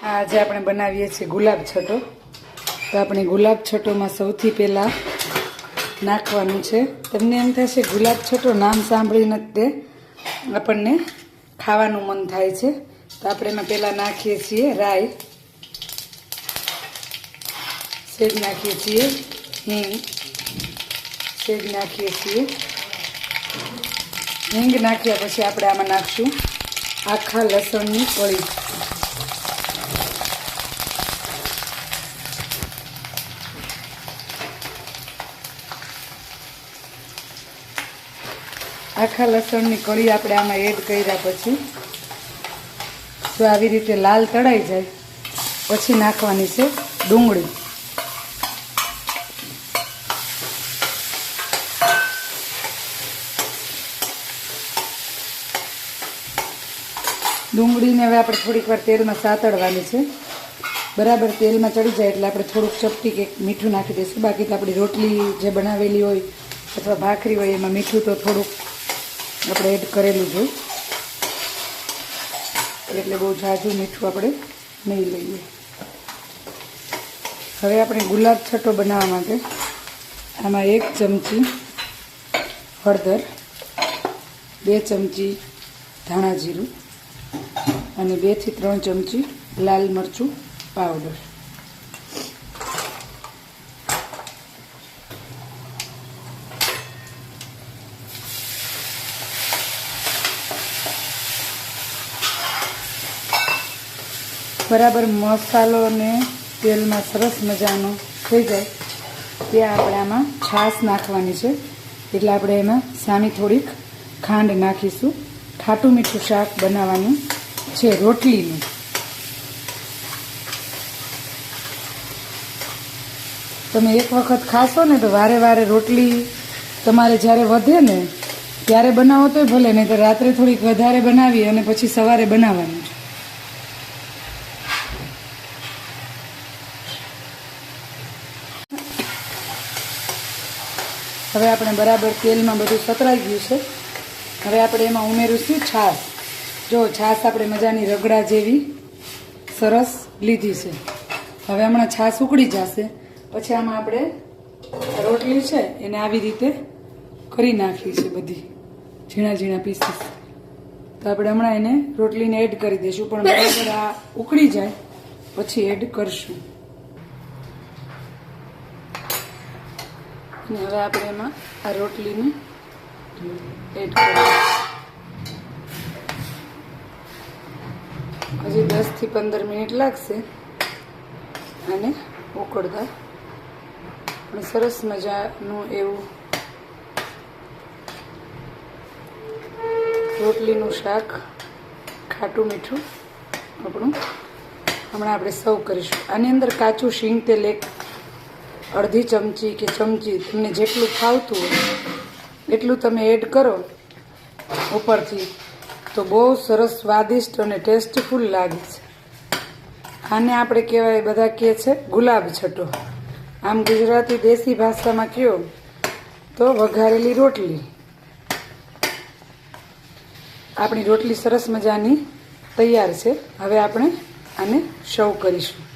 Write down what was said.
આજે આપણે બનાવીએ છીએ ગુલાબ છટો. તો આપણે ગુલાબ છટોમાં સૌથી પહેલાં નાખવાનું છે. તમને એમ થશે ગુલાબ છટો નામ સાંભળીને તે આપણને ખાવાનું મન થાય છે. તો આપણે એમાં પહેલાં નાખીએ છીએ રાઈ, સેજ નાખીએ છીએ હિંગ, સેજ નાખીએ છીએ હિંગ. નાખ્યા પછી આપણે આમાં નાખશું આખા લસણની કળી. આખા લસણની કળી આપણે આમાં એડ કર્યા પછી જો આવી રીતે લાલ તળાઈ જાય પછી નાખવાની છે ડુંગળી. ડુંગળીને હવે આપણે થોડીક વાર તેલમાં સાતળવાની છે. બરાબર તેલમાં ચડી જાય એટલે આપણે થોડુંક ચપટી કે મીઠું નાખી દઈશું. બાકી તો આપણી રોટલી જે બનાવેલી હોય અથવા ભાખરી હોય એમાં મીઠું તો થોડુંક આપણે એડ કરેલું જોઈએ, એટલે બહુ ઝાઝું મીઠું આપણે નહીં લઈએ. હવે આપણે ગુલાબ છટો બનાવવા માટે આમાં 1 ચમચી હળદર, 2 ચમચી ધાણા જીરું અને 2 થી 3 ચમચી લાલ મરચું પાવડર. બરાબર મસાલો ને તેલમાં સરસ મજાનો થઈ જાય ત્યાં આપણે આમાં છાશ નાખવાની છે. એટલે આપણે એમાં સામી થોડીક ખાંડ નાખીશું. ખાટું મીઠું શાક બનાવવાનું છે રોટલીનું. તમે એક વખત ખાશો ને તો વારે વારે રોટલી તમારે જ્યારે વધે ને ત્યારે બનાવો તોય ભલે, નહીં તો રાત્રે થોડીક વધારે બનાવી અને પછી સવારે બનાવવાનું છે. હવે આપણે બરાબર તેલમાં બધું સતરાઈ ગયું છે. હવે આપણે એમાં ઉમેરીશું છાશ. જો છાશ આપણે મજાની રગડા જેવી સરસ લીધી છે. હવે હમણાં છાશ ઉકળી જશે પછી આમાં આપણે રોટલી છે એને આવી રીતે કરી નાખી છે બધી ઝીણા ઝીણા પીસીસ. તો આપણે હમણાં એને રોટલીને એડ કરી દઈશું, પણ બરાબર આ ઉકળી જાય પછી એડ કરશું. અને હવે આપણે એમાં આ રોટલીને એડ કરીશું. હજી 10 થી 15 મિનિટ લાગશે અને ઉકળતા. પણ સરસ મજાનું એવું રોટલીનું શાક ખાટું મીઠું આપણું હમણાં આપણે સર્વ કરીશું. આની અંદર કાચું શીંગ તેલ 1/2 ચમચી કે ચમચી તમને જેટલું ફાવતું હોય એટલું તમે એડ કરો ઉપરથી તો બહુ સરસ સ્વાદિષ્ટ અને ટેસ્ટફુલ લાગે છે. આને આપણે કહેવાય, બધા કહે છે ગુલાબ છટો. આમ ગુજરાતી દેશી ભાષામાં કહો તો વઘારેલી રોટલી. આપણી રોટલી સરસ મજાની તૈયાર છે. હવે આપણે આને સર્વ કરીશું.